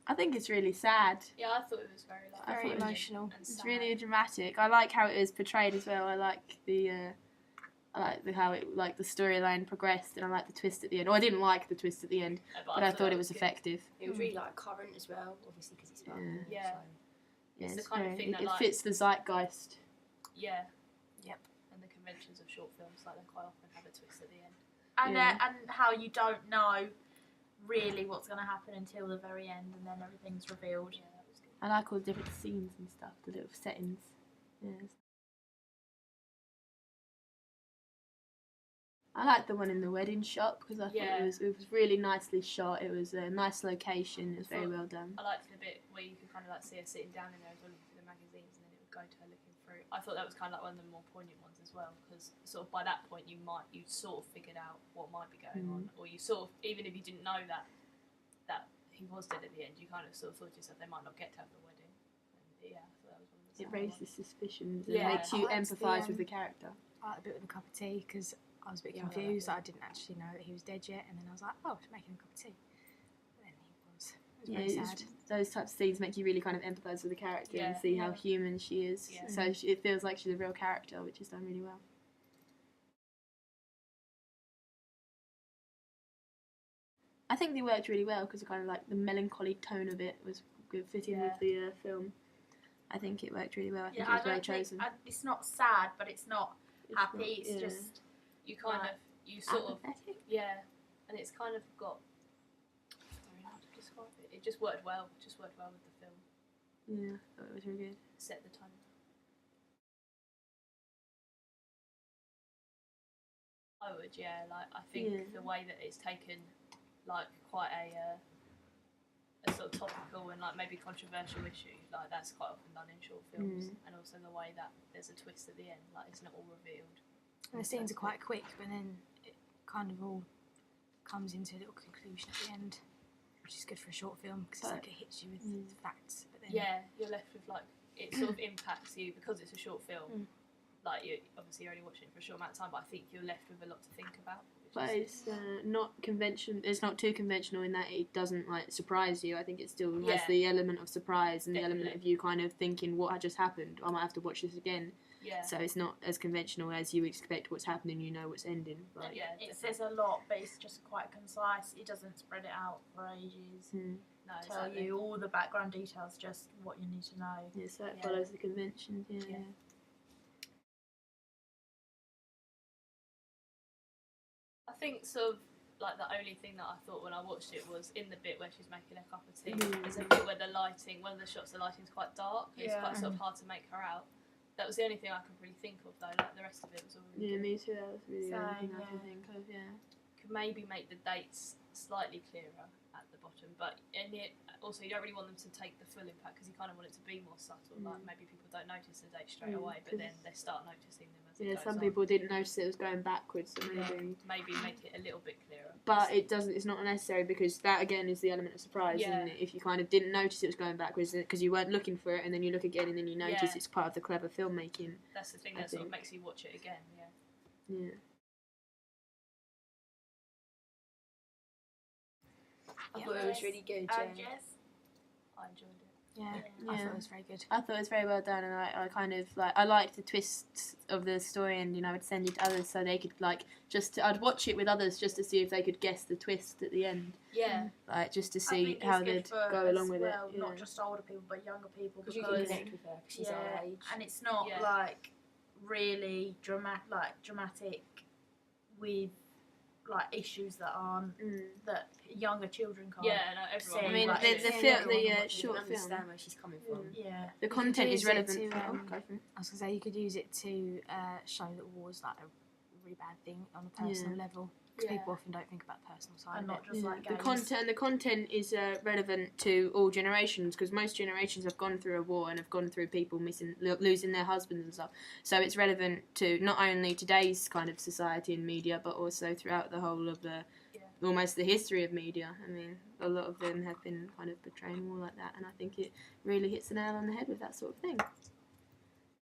I think it's really sad. Yeah, I thought it was very Very emotional. and It's sad. really dramatic. I like how it was portrayed as well. I like how it the storyline progressed, and I like the twist at the end. Or I didn't like the twist at the end, but I thought it was good. effective. It was really like current as well, obviously because it's about war, Yeah. so. It's Yeah, the kind of thing that it like fits the zeitgeist. Yeah. Yep. And the conventions of short films, like they quite often have a twist at the end. And Yeah. and how you don't know really what's going to happen until the very end, and then everything's revealed. Yeah, that was good. I like all the different scenes and stuff, the little settings. Yeah. I like the one in the wedding shop because I thought Yeah. it was really nicely shot. It was a nice location. It was very well done. I liked the bit where you could kind of like see her sitting down in there as well looking through the magazines, and then it would go to her looking through. I thought that was kind of like one of the more poignant ones as well, because sort of by that point you sort of figured out what might be going on, or you sort of, even if you didn't know that he was dead at the end, you kind of sort of thought to yourself they might not get to have the wedding. And yeah, so that was one of the It sadder raises ones. suspicions and Yeah. makes you I liked the, empathise with the character. I like a bit with a cup of tea because I was a bit Yeah, I like confused. that. I didn't actually know that he was dead yet, and then I was like, oh, she's making a cup of tea. But then he was. It was Yeah, very it's- sad. those types of scenes make you really kind of empathise with the character and Yeah. see how human she is. Yeah. So it feels like she's a real character, which is done really well. I think they worked really well because kind of like the melancholy tone of it was good fitting with the film. I think it worked really well. I think it was well chosen. It's not sad, but it's not happy. not- It's yeah. just You kind of, you sort of, Apathetic? yeah, and it's kind of got, I don't know how to describe it. It just worked well. It just worked well with the film. Yeah, I thought it was really good. Set the tone. I would, yeah. Like I think Yeah. the way that it's taken, like quite a sort of topical and like maybe controversial issue, like that's quite often done in short films, and also the way that there's a twist at the end, like it's not all revealed. And the scenes are quite quick, but then it kind of all comes into a little conclusion at the end, which is good for a short film because it's like it hits you with the facts. But then Yeah, you're left with like it sort of impacts you because it's a short film. Like you obviously you're only watching it for a short amount of time, but I think you're left with a lot to think about. But it's not convention. It's not too conventional in that it doesn't like surprise you. I think it still has the element of surprise and the element of you kind of thinking what had just happened. I might have to watch this again. Yeah. So it's not as conventional as you expect what's happening. You know what's ending. But Yeah. it says a lot, but it's just quite concise. It doesn't spread it out for ages. No, Tell exactly. you all the background details, just what you need to know. yeah, so it Yeah. follows the conventions. Yeah. Yeah. I think sort of like the only thing that I thought when I watched it was in the bit where she's making a cup of tea. There's a bit where the lighting, one of the shots, the lighting's quite dark. It's quite sort of hard to make her out. That was the only thing I could really think of though. Like the rest of it was all really Yeah, good. me too. That was really the only thing I Same, can yeah. think of. Yeah. Could maybe make the dates slightly clearer at the bottom, but and yet also you don't really want them to take the full impact because you kind of want it to be more subtle. Like maybe people don't notice the dates straight away, but then they start noticing them as it Yeah, goes some on. people didn't notice it was going backwards, so maybe. Maybe make it a little bit clearer. But it doesn't. It's not necessary because that again is the element of surprise. Yeah. Isn't it? If you kind of didn't notice it was going backwards because you weren't looking for it, and then you look again, and then you notice Yeah. it's part of the clever filmmaking. That's the thing I that sort of think. makes you watch it again. Yeah. Yeah. I thought it was really good. Yeah. Jess? I enjoyed it. yeah, I Yeah. thought it was very good. I thought it was very well done, and I kind of like I liked the twists of the story, and I would send it to others so they could like I'd watch it with others just to see if they could guess the twist at the end, Yeah. like just to I see think how it's good they'd for go along as with well, it. Yeah. Not just older people, but younger people. Because you can connect with her because she's our age. and it's not Yeah. like really dramatic with like issues that aren't that younger children can't. Yeah, no, everyone. see. I mean, Like, the it's- film, everyone the can watch it short and film, understand where she's coming from. Yeah. the You content could is use it relevant. to, Oh, go for it. I was going to say, you could use it to show that war's like a really bad thing on a personal level. Because people often don't think about the personal side And of not it. just like The games. content is relevant to all generations because most generations have gone through a war and have gone through people losing their husbands and stuff. So it's relevant to not only today's kind of society and media, but also throughout the whole of the almost the history of media. I mean, a lot of them have been kind of portraying war like that, and I think it really hits the nail on the head with that sort of thing.